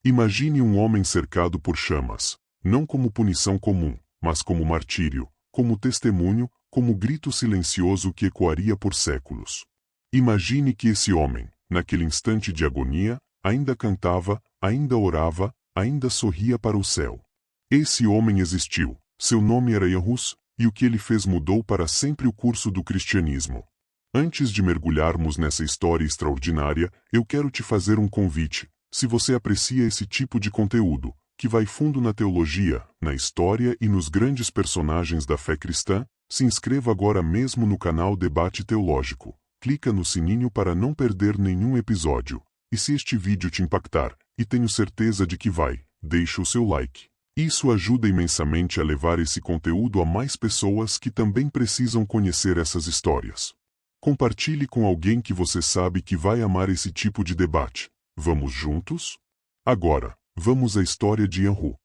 Imagine um homem cercado por chamas, não como punição comum, mas como martírio, como testemunho, como grito silencioso que ecoaria por séculos. Imagine que esse homem, naquele instante de agonia, ainda cantava, ainda orava, ainda sorria para o céu. Esse homem existiu, seu nome era Jan Hus, e o que ele fez mudou para sempre o curso do cristianismo. Antes de mergulharmos nessa história extraordinária, eu quero te fazer um convite. Se você aprecia esse tipo de conteúdo, que vai fundo na teologia, na história e nos grandes personagens da fé cristã, se inscreva agora mesmo no canal Debate Teológico. Clica no sininho para não perder nenhum episódio. E se este vídeo te impactar, e tenho certeza de que vai, deixa o seu like. Isso ajuda imensamente a levar esse conteúdo a mais pessoas que também precisam conhecer essas histórias. Compartilhe com alguém que você sabe que vai amar esse tipo de debate. Vamos juntos? Agora, vamos à história de Jan Hus.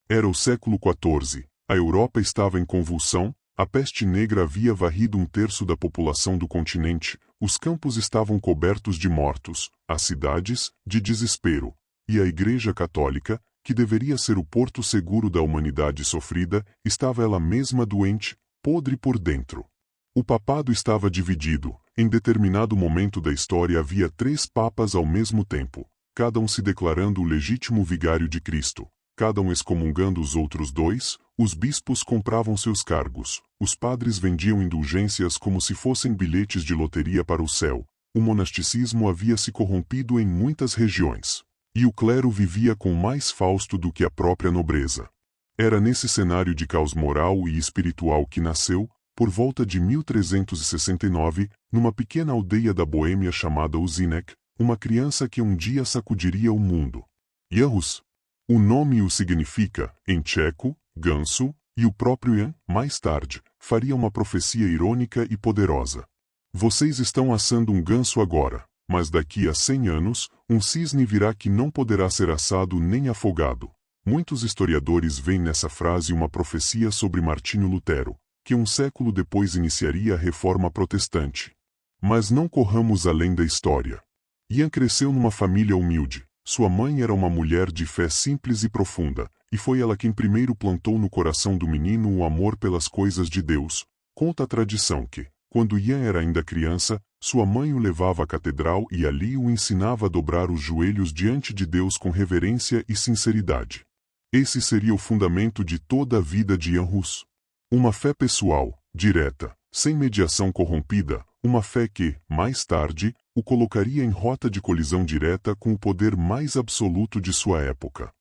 Era o século XIV, a Europa estava em convulsão, a peste negra havia varrido um terço da população do continente, os campos estavam cobertos de mortos, as cidades, de desespero, e a Igreja Católica, que deveria ser o porto seguro da humanidade sofrida, estava ela mesma doente, podre por dentro. O papado estava dividido. Em determinado momento da história havia 3 papas ao mesmo tempo, cada um se declarando o legítimo vigário de Cristo, cada um excomungando os outros 2, os bispos compravam seus cargos, os padres vendiam indulgências como se fossem bilhetes de loteria para o céu, o monasticismo havia se corrompido em muitas regiões, e o clero vivia com mais fausto do que a própria nobreza. Era nesse cenário de caos moral e espiritual que nasceu, por volta de 1369, numa pequena aldeia da Boêmia chamada Usinek, uma criança que um dia sacudiria o mundo. Jan Hus. O nome o significa, em tcheco, ganso, e o próprio Jan, mais tarde, faria uma profecia irônica e poderosa. Vocês estão assando um ganso agora, mas daqui a 100 anos, um cisne virá que não poderá ser assado nem afogado. Muitos historiadores veem nessa frase uma profecia sobre Martinho Lutero, que um século depois iniciaria a Reforma Protestante. Mas não corramos além da história. Jan cresceu numa família humilde. Sua mãe era uma mulher de fé simples e profunda, e foi ela quem primeiro plantou no coração do menino o amor pelas coisas de Deus. Conta a tradição que, quando Jan era ainda criança, sua mãe o levava à catedral e ali o ensinava a dobrar os joelhos diante de Deus com reverência e sinceridade. Esse seria o fundamento de toda a vida de Jan Hus. Uma fé pessoal, direta, sem mediação corrompida, uma fé que, mais tarde, o colocaria em rota de colisão direta com o poder mais absoluto de sua época.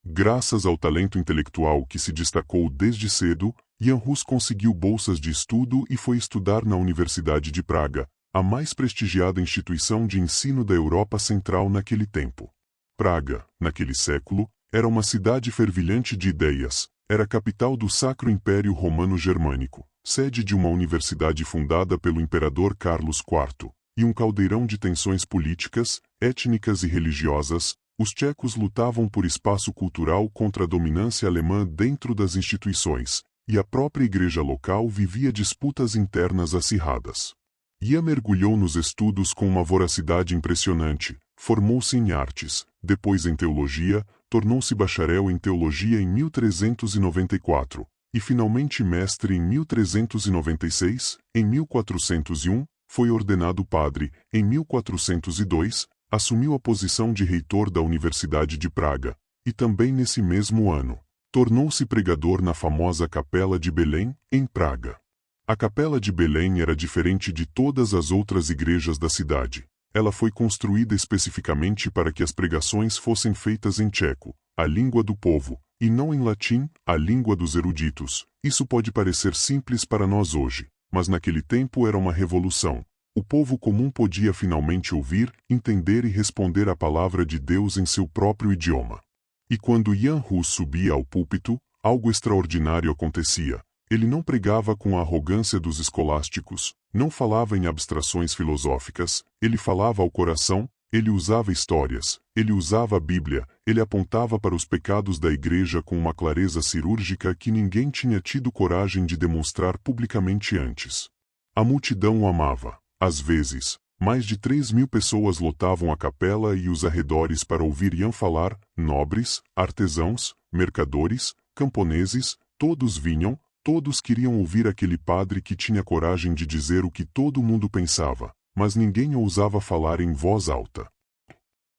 Graças ao talento intelectual que se destacou desde cedo, Jan Hus conseguiu bolsas de estudo e foi estudar na Universidade de Praga, a mais prestigiada instituição de ensino da Europa Central naquele tempo. Praga, naquele século, era uma cidade fervilhante de ideias, era a capital do Sacro Império Romano Germânico, sede de uma universidade fundada pelo imperador Carlos IV, e um caldeirão de tensões políticas, étnicas e religiosas. Os tchecos lutavam por espaço cultural contra a dominância alemã dentro das instituições, e a própria igreja local vivia disputas internas acirradas. Jan mergulhou nos estudos com uma voracidade impressionante, formou-se em artes, depois em teologia, tornou-se bacharel em teologia em 1394, e finalmente mestre em 1396, em 1401, foi ordenado padre, em 1402, assumiu a posição de reitor da Universidade de Praga, e também nesse mesmo ano, tornou-se pregador na famosa Capela de Belém, em Praga. A Capela de Belém era diferente de todas as outras igrejas da cidade. Ela foi construída especificamente para que as pregações fossem feitas em tcheco, a língua do povo, e não em latim, a língua dos eruditos. Isso pode parecer simples para nós hoje, mas naquele tempo era uma revolução. O povo comum podia finalmente ouvir, entender e responder à palavra de Deus em seu próprio idioma. E quando Jan Hus subia ao púlpito, algo extraordinário acontecia. Ele não pregava com a arrogância dos escolásticos, não falava em abstrações filosóficas, ele falava ao coração, ele usava histórias, ele usava a Bíblia, ele apontava para os pecados da igreja com uma clareza cirúrgica que ninguém tinha tido coragem de demonstrar publicamente antes. A multidão o amava. Às vezes, Mais de 3.000 pessoas lotavam a capela e os arredores para ouvir Yan falar. Nobres, artesãos, mercadores, camponeses, todos vinham, todos queriam ouvir aquele padre que tinha coragem de dizer o que todo mundo pensava, mas ninguém ousava falar em voz alta.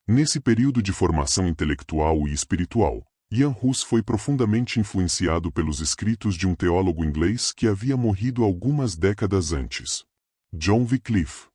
Nesse período de formação intelectual e espiritual, Jan Hus foi profundamente influenciado pelos escritos de um teólogo inglês que havia morrido algumas décadas antes, John Wycliffe.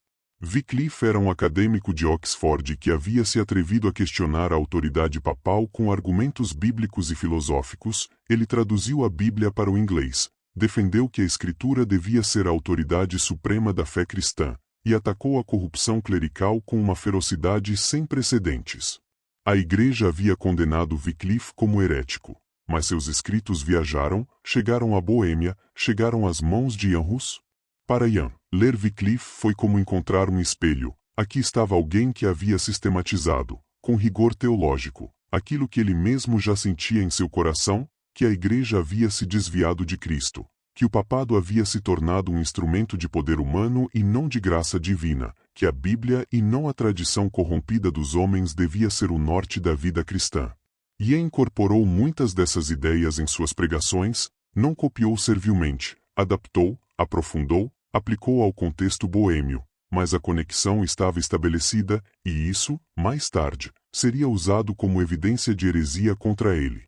Wycliffe era um acadêmico de Oxford que havia se atrevido a questionar a autoridade papal com argumentos bíblicos e filosóficos. Ele traduziu a Bíblia para o inglês, defendeu que a Escritura devia ser a autoridade suprema da fé cristã, e atacou a corrupção clerical com uma ferocidade sem precedentes. A Igreja havia condenado Wycliffe como herético, mas seus escritos viajaram, chegaram à Boêmia, chegaram às mãos de Jan Hus. Para Jan, ler Wycliffe foi como encontrar um espelho. Aqui estava alguém que havia sistematizado, com rigor teológico, aquilo que ele mesmo já sentia em seu coração, que a Igreja havia se desviado de Cristo, que o papado havia se tornado um instrumento de poder humano e não de graça divina, que a Bíblia e não a tradição corrompida dos homens devia ser o norte da vida cristã. E incorporou muitas dessas ideias em suas pregações, não copiou servilmente, adaptou, aprofundou, aplicou ao contexto boêmio, mas a conexão estava estabelecida, e isso, mais tarde, seria usado como evidência de heresia contra ele.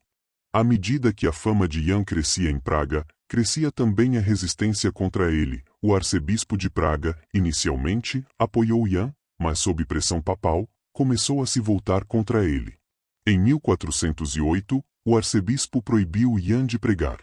À medida que a fama de Jan crescia em Praga, crescia também a resistência contra ele. O arcebispo de Praga, inicialmente, apoiou Jan, mas sob pressão papal, começou a se voltar contra ele. Em 1408, o arcebispo proibiu Jan de pregar.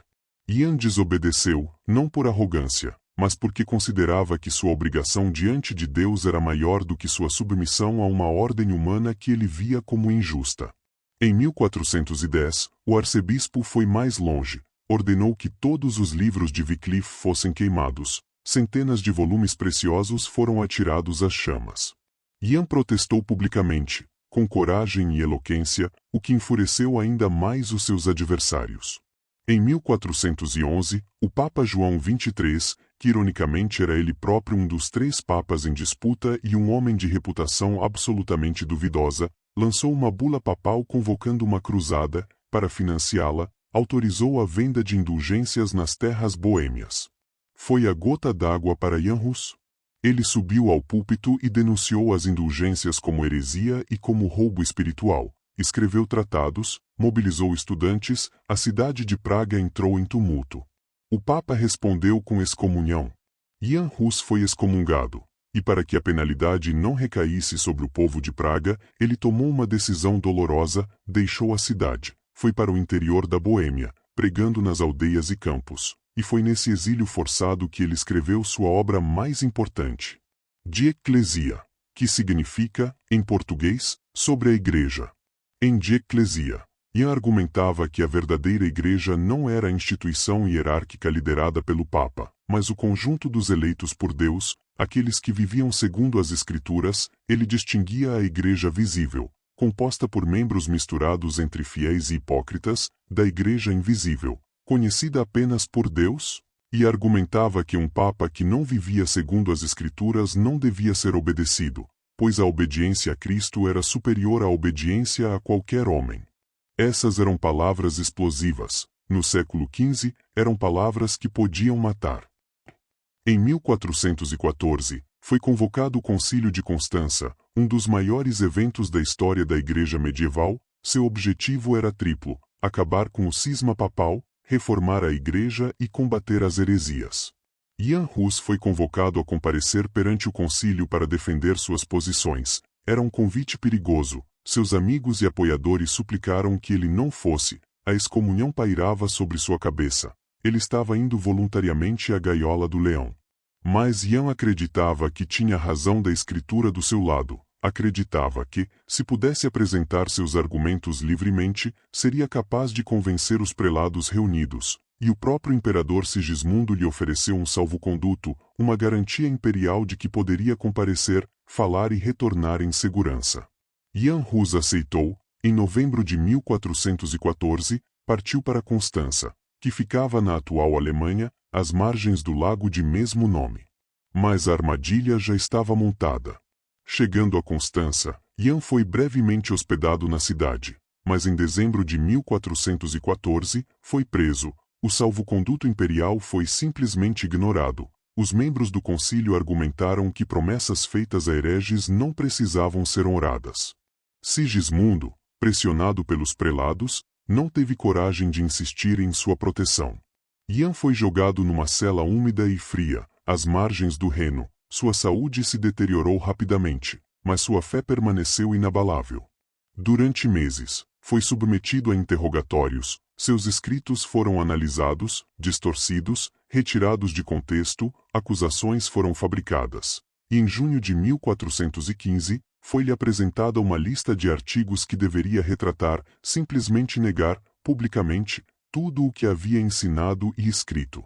Jan desobedeceu, não por arrogância, mas porque considerava que sua obrigação diante de Deus era maior do que sua submissão a uma ordem humana que ele via como injusta. Em 1410, o arcebispo foi mais longe, ordenou que todos os livros de Wycliffe fossem queimados, centenas de volumes preciosos foram atirados às chamas. Jan protestou publicamente, com coragem e eloquência, o que enfureceu ainda mais os seus adversários. Em 1411, o Papa João XXIII, que ironicamente era ele próprio um dos 3 papas em disputa e um homem de reputação absolutamente duvidosa, lançou uma bula papal convocando uma cruzada, para financiá-la, autorizou a venda de indulgências nas terras boêmias. Foi a gota d'água para Jan Hus. Ele subiu ao púlpito e denunciou as indulgências como heresia e como roubo espiritual. Escreveu tratados, mobilizou estudantes, a cidade de Praga entrou em tumulto. O Papa respondeu com excomunhão. Jan Hus foi excomungado, e para que a penalidade não recaísse sobre o povo de Praga, ele tomou uma decisão dolorosa, deixou a cidade, foi para o interior da Boêmia, pregando nas aldeias e campos, e foi nesse exílio forçado que ele escreveu sua obra mais importante, De Ecclesia, que significa, em português, sobre a Igreja. Em De Ecclesia, Jan argumentava que a verdadeira Igreja não era a instituição hierárquica liderada pelo Papa, mas o conjunto dos eleitos por Deus, aqueles que viviam segundo as Escrituras. Ele distinguia a Igreja visível, composta por membros misturados entre fiéis e hipócritas, da Igreja invisível, conhecida apenas por Deus, e argumentava que um Papa que não vivia segundo as Escrituras não devia ser obedecido, pois a obediência a Cristo era superior à obediência a qualquer homem. Essas eram palavras explosivas. No século XV, eram palavras que podiam matar. Em 1414, foi convocado o Concílio de Constança, um dos maiores eventos da história da Igreja medieval. Seu objetivo era triplo: acabar com o cisma papal, reformar a Igreja e combater as heresias. Jan Hus foi convocado a comparecer perante o concílio para defender suas posições. Era um convite perigoso. Seus amigos e apoiadores suplicaram que ele não fosse. A excomunhão pairava sobre sua cabeça. Ele estava indo voluntariamente à gaiola do leão. Mas Jan acreditava que tinha a razão da Escritura do seu lado. Acreditava que, se pudesse apresentar seus argumentos livremente, seria capaz de convencer os prelados reunidos. E o próprio imperador Sigismundo lhe ofereceu um salvo-conduto, uma garantia imperial de que poderia comparecer, falar e retornar em segurança. Jan Hus aceitou. Em novembro de 1414, partiu para Constança, que ficava na atual Alemanha, às margens do lago de mesmo nome. Mas a armadilha já estava montada. Chegando a Constança, Jan foi brevemente hospedado na cidade, mas em dezembro de 1414, foi preso. O salvo-conduto imperial foi simplesmente ignorado. Os membros do concílio argumentaram que promessas feitas a hereges não precisavam ser honradas. Sigismundo, pressionado pelos prelados, não teve coragem de insistir em sua proteção. Jan foi jogado numa cela úmida e fria, às margens do Reno. Sua saúde se deteriorou rapidamente, mas sua fé permaneceu inabalável. Durante meses, foi submetido a interrogatórios. Seus escritos foram analisados, distorcidos, retirados de contexto, acusações foram fabricadas. E em junho de 1415, foi-lhe apresentada uma lista de artigos que deveria retratar, simplesmente negar, publicamente, tudo o que havia ensinado e escrito.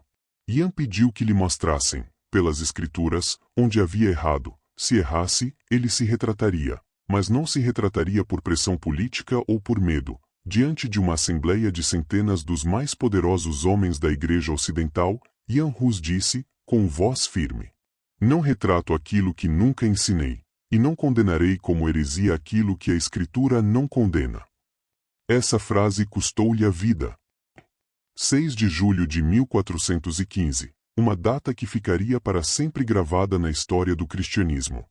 Jan pediu que lhe mostrassem, pelas escrituras, onde havia errado. Se errasse, ele se retrataria, mas não se retrataria por pressão política ou por medo. Diante de uma assembleia de centenas dos mais poderosos homens da Igreja Ocidental, Jan Hus disse, com voz firme: "Não retrato aquilo que nunca ensinei, e não condenarei como heresia aquilo que a Escritura não condena." Essa frase custou-lhe a vida. 6 de julho de 1415, uma data que ficaria para sempre gravada na história do cristianismo.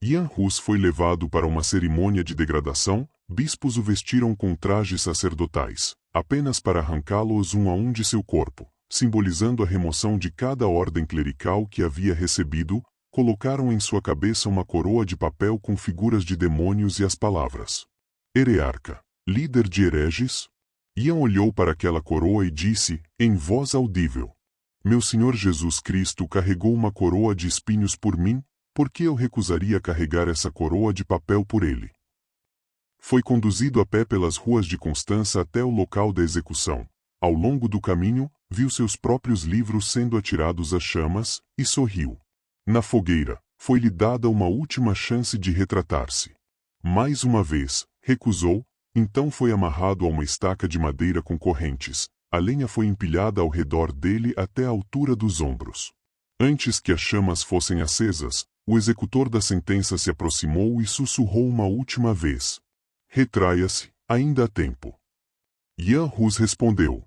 Jan Hus foi levado para uma cerimônia de degradação. Bispos o vestiram com trajes sacerdotais, apenas para arrancá-los um a um de seu corpo, simbolizando a remoção de cada ordem clerical que havia recebido. Colocaram em sua cabeça uma coroa de papel com figuras de demônios e as palavras: "Herearca, líder de hereges." Jan olhou para aquela coroa e disse, em voz audível: "Meu Senhor Jesus Cristo carregou uma coroa de espinhos por mim, por que eu recusaria carregar essa coroa de papel por ele?" Foi conduzido a pé pelas ruas de Constança até o local da execução. Ao longo do caminho, viu seus próprios livros sendo atirados às chamas, e sorriu. Na fogueira, foi-lhe dada uma última chance de retratar-se. Mais uma vez, recusou, então foi amarrado a uma estaca de madeira com correntes. A lenha foi empilhada ao redor dele até a altura dos ombros. Antes que as chamas fossem acesas, o executor da sentença se aproximou e sussurrou uma última vez: "Retraia-se, ainda há tempo." Jan Hus respondeu: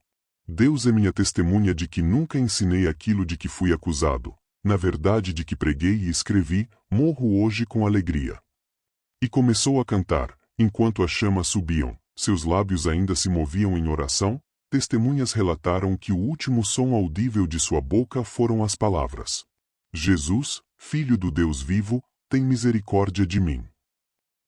"Deus é minha testemunha de que nunca ensinei aquilo de que fui acusado. Na verdade de que preguei e escrevi, morro hoje com alegria." E começou a cantar, enquanto as chamas subiam, seus lábios ainda se moviam em oração. Testemunhas relataram que o último som audível de sua boca foram as palavras: "Jesus, Filho do Deus vivo, tem misericórdia de mim."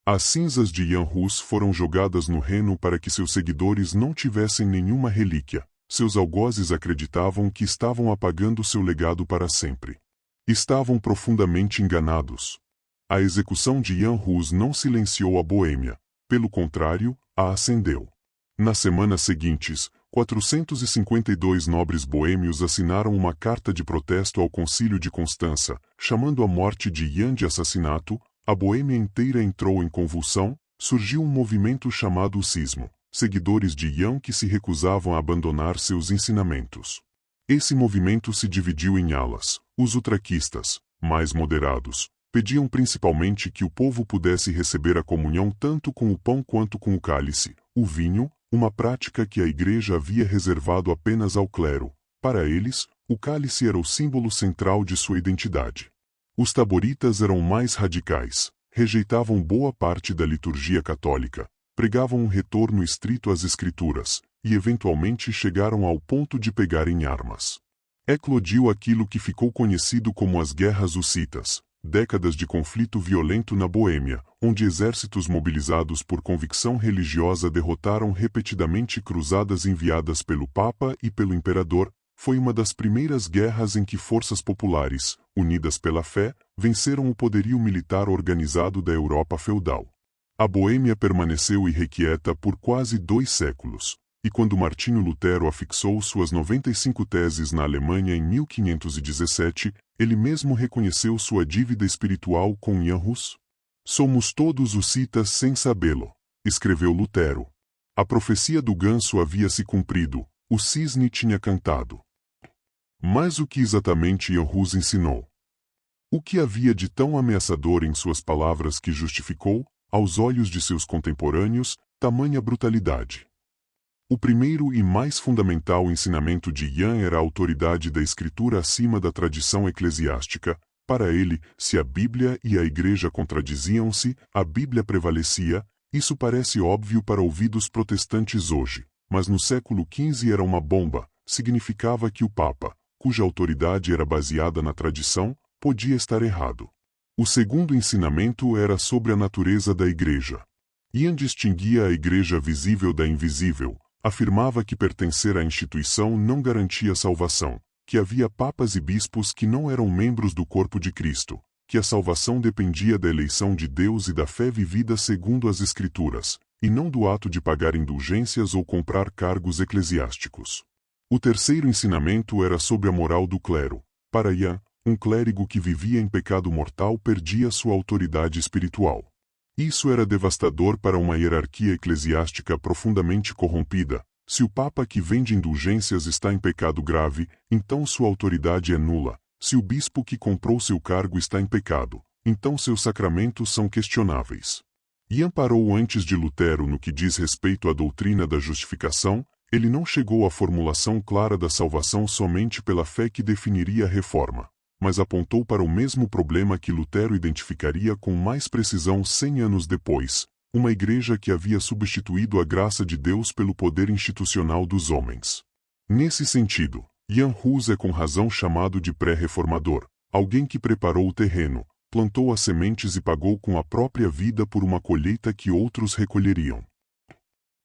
As cinzas de Jan Hus foram jogadas no Reno para que seus seguidores não tivessem nenhuma relíquia. Seus algozes acreditavam que estavam apagando seu legado para sempre. Estavam profundamente enganados. A execução de Jan Hus não silenciou a Boêmia, pelo contrário, a acendeu. Nas semanas seguintes, 452 nobres boêmios assinaram uma carta de protesto ao Concílio de Constança, chamando a morte de Jan de assassinato. A Boêmia inteira entrou em convulsão. Surgiu um movimento chamado o Cismo, seguidores de Jan que se recusavam a abandonar seus ensinamentos. Esse movimento se dividiu em alas. Os utraquistas, mais moderados, pediam principalmente que o povo pudesse receber a comunhão tanto com o pão quanto com o cálice, o vinho, uma prática que a Igreja havia reservado apenas ao clero. Para eles, o cálice era o símbolo central de sua identidade. Os taboritas eram mais radicais, rejeitavam boa parte da liturgia católica, pregavam um retorno estrito às Escrituras, e eventualmente chegaram ao ponto de pegar em armas. Eclodiu aquilo que ficou conhecido como as Guerras Hussitas, décadas de conflito violento na Boêmia, onde exércitos mobilizados por convicção religiosa derrotaram repetidamente cruzadas enviadas pelo Papa e pelo Imperador. Foi uma das primeiras guerras em que forças populares, unidas pela fé, venceram o poderio militar organizado da Europa feudal. A Boêmia permaneceu irrequieta por quase 2 séculos, e quando Martinho Lutero afixou suas 95 teses na Alemanha em 1517, ele mesmo reconheceu sua dívida espiritual com Jan Hus. "Somos todos hussitas sem sabê-lo", escreveu Lutero. A profecia do ganso havia se cumprido, o cisne tinha cantado. Mas o que exatamente Jan Hus ensinou? O que havia de tão ameaçador em suas palavras que justificou, aos olhos de seus contemporâneos, tamanha brutalidade? O primeiro e mais fundamental ensinamento de Ian era a autoridade da Escritura acima da tradição eclesiástica. Para ele, se a Bíblia e a Igreja contradiziam-se, a Bíblia prevalecia. Isso parece óbvio para ouvidos protestantes hoje, mas no século XV era uma bomba. Significava que o Papa, cuja autoridade era baseada na tradição, podia estar errado. O segundo ensinamento era sobre a natureza da Igreja. Ian distinguia a Igreja visível da invisível. Afirmava que pertencer à instituição não garantia salvação, que havia papas e bispos que não eram membros do corpo de Cristo, que a salvação dependia da eleição de Deus e da fé vivida segundo as Escrituras, e não do ato de pagar indulgências ou comprar cargos eclesiásticos. O terceiro ensinamento era sobre a moral do clero. Para Ian, um clérigo que vivia em pecado mortal perdia sua autoridade espiritual. Isso era devastador para uma hierarquia eclesiástica profundamente corrompida. Se o Papa que vende indulgências está em pecado grave, então sua autoridade é nula. Se o bispo que comprou seu cargo está em pecado, então seus sacramentos são questionáveis. Ian parou antes de Lutero no que diz respeito à doutrina da justificação. Ele não chegou à formulação clara da salvação somente pela fé que definiria a reforma, mas apontou para o mesmo problema que Lutero identificaria com mais precisão 100 anos depois, uma igreja que havia substituído a graça de Deus pelo poder institucional dos homens. Nesse sentido, Ian Hus é com razão chamado de pré-reformador, alguém que preparou o terreno, plantou as sementes e pagou com a própria vida por uma colheita que outros recolheriam.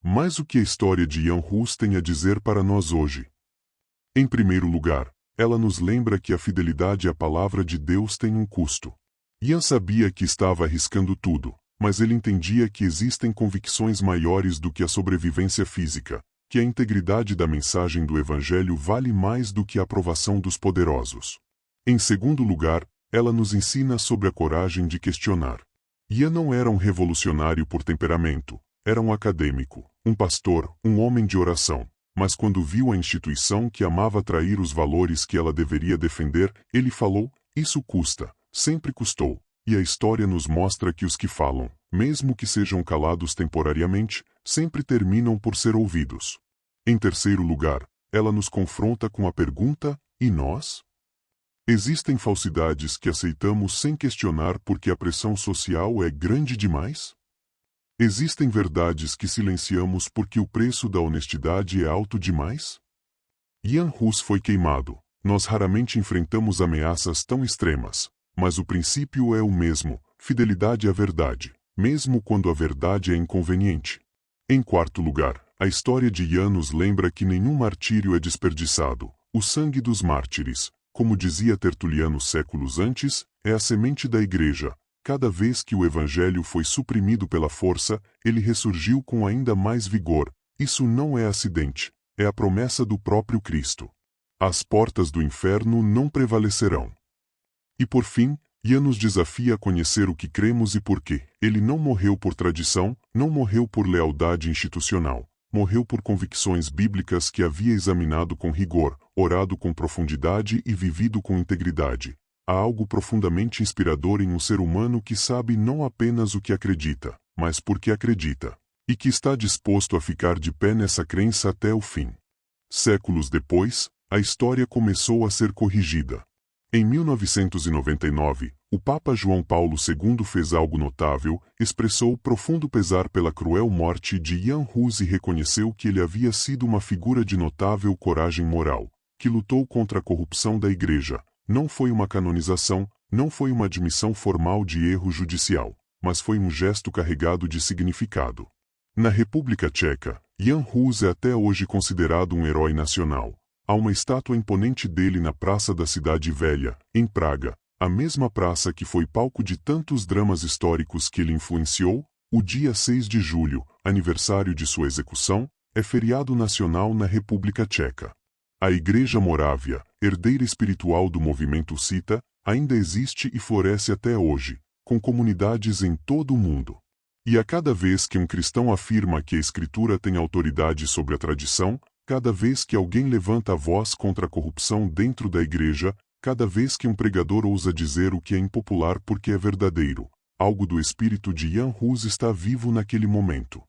Mas o que a história de Ian Hus tem a dizer para nós hoje? Em primeiro lugar, ela nos lembra que a fidelidade à palavra de Deus tem um custo. Ian sabia que estava arriscando tudo, mas ele entendia que existem convicções maiores do que a sobrevivência física, que a integridade da mensagem do Evangelho vale mais do que a aprovação dos poderosos. Em segundo lugar, ela nos ensina sobre a coragem de questionar. Ian não era um revolucionário por temperamento, era um acadêmico, um pastor, um homem de oração. Mas quando viu a instituição que amava trair os valores que ela deveria defender, ele falou: isso custa, sempre custou. E a história nos mostra que os que falam, mesmo que sejam calados temporariamente, sempre terminam por ser ouvidos. Em terceiro lugar, ela nos confronta com a pergunta: e nós? Existem falsidades que aceitamos sem questionar porque a pressão social é grande demais? Existem verdades que silenciamos porque o preço da honestidade é alto demais? Ian Hus foi queimado. Nós raramente enfrentamos ameaças tão extremas, mas o princípio é o mesmo: fidelidade à verdade, mesmo quando a verdade é inconveniente. Em quarto lugar, a história de Ian nos lembra que nenhum martírio é desperdiçado. O sangue dos mártires, como dizia Tertuliano séculos antes, é a semente da Igreja. Cada vez que o Evangelho foi suprimido pela força, ele ressurgiu com ainda mais vigor. Isso não é acidente, é a promessa do próprio Cristo. As portas do inferno não prevalecerão. E por fim, Ian nos desafia a conhecer o que cremos e por quê. Ele não morreu por tradição, não morreu por lealdade institucional. Morreu por convicções bíblicas que havia examinado com rigor, orado com profundidade e vivido com integridade. Há algo profundamente inspirador em um ser humano que sabe não apenas o que acredita, mas por que acredita, e que está disposto a ficar de pé nessa crença até o fim. Séculos depois, a história começou a ser corrigida. Em 1999, o Papa João Paulo II fez algo notável, expressou profundo pesar pela cruel morte de Ian Hus e reconheceu que ele havia sido uma figura de notável coragem moral, que lutou contra a corrupção da Igreja. Não foi uma canonização, não foi uma admissão formal de erro judicial, mas foi um gesto carregado de significado. Na República Tcheca, Ian Hus é até hoje considerado um herói nacional. Há uma estátua imponente dele na Praça da Cidade Velha, em Praga, a mesma praça que foi palco de tantos dramas históricos que ele influenciou. O dia 6 de julho, aniversário de sua execução, é feriado nacional na República Tcheca. A Igreja Morávia, herdeira espiritual do movimento Cita, ainda existe e floresce até hoje, com comunidades em todo o mundo. E a cada vez que um cristão afirma que a Escritura tem autoridade sobre a tradição, cada vez que alguém levanta a voz contra a corrupção dentro da Igreja, cada vez que um pregador ousa dizer o que é impopular porque é verdadeiro, algo do espírito de Jan Hus está vivo naquele momento.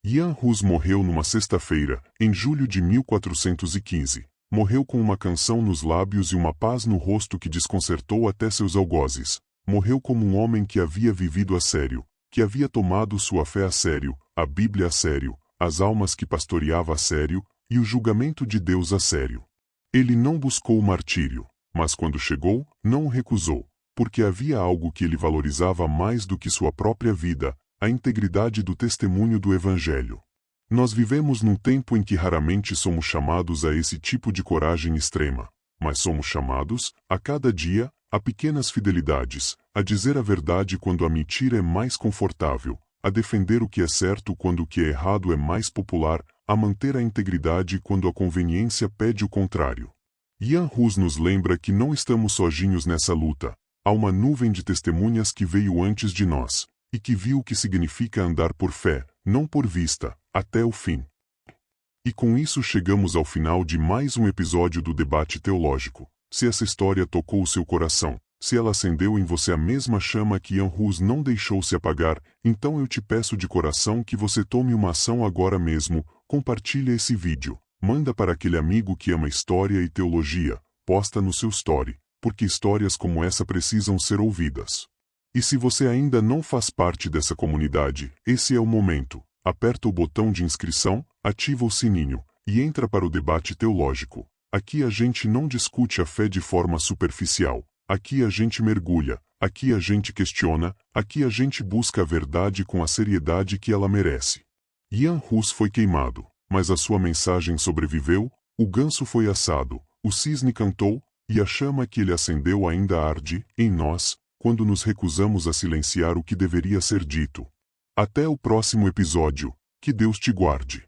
Jan Hus morreu numa sexta-feira, em julho de 1415. Morreu com uma canção nos lábios e uma paz no rosto que desconcertou até seus algozes. Morreu como um homem que havia vivido a sério, que havia tomado sua fé a sério, a Bíblia a sério, as almas que pastoreava a sério, e o julgamento de Deus a sério. Ele não buscou o martírio, mas quando chegou, não o recusou, porque havia algo que ele valorizava mais do que sua própria vida, a integridade do testemunho do Evangelho. Nós vivemos num tempo em que raramente somos chamados a esse tipo de coragem extrema, mas somos chamados, a cada dia, a pequenas fidelidades, a dizer a verdade quando a mentira é mais confortável, a defender o que é certo quando o que é errado é mais popular, a manter a integridade quando a conveniência pede o contrário. Jan Hus nos lembra que não estamos sozinhos nessa luta. Há uma nuvem de testemunhas que veio antes de nós, e que viu o que significa andar por fé, não por vista, até o fim. E com isso chegamos ao final de mais um episódio do Debate Teológico. Se essa história tocou o seu coração, se ela acendeu em você a mesma chama que Jan Hus não deixou se apagar, então eu te peço de coração que você tome uma ação agora mesmo, compartilhe esse vídeo, manda para aquele amigo que ama história e teologia, posta no seu story, porque histórias como essa precisam ser ouvidas. E se você ainda não faz parte dessa comunidade, esse é o momento. Aperta o botão de inscrição, ativa o sininho, e entra para o debate teológico. Aqui a gente não discute a fé de forma superficial. Aqui a gente mergulha, aqui a gente questiona, aqui a gente busca a verdade com a seriedade que ela merece. Jan Hus foi queimado, mas a sua mensagem sobreviveu, o ganso foi assado, o cisne cantou, e a chama que ele acendeu ainda arde, em nós, quando nos recusamos a silenciar o que deveria ser dito. Até o próximo episódio, que Deus te guarde.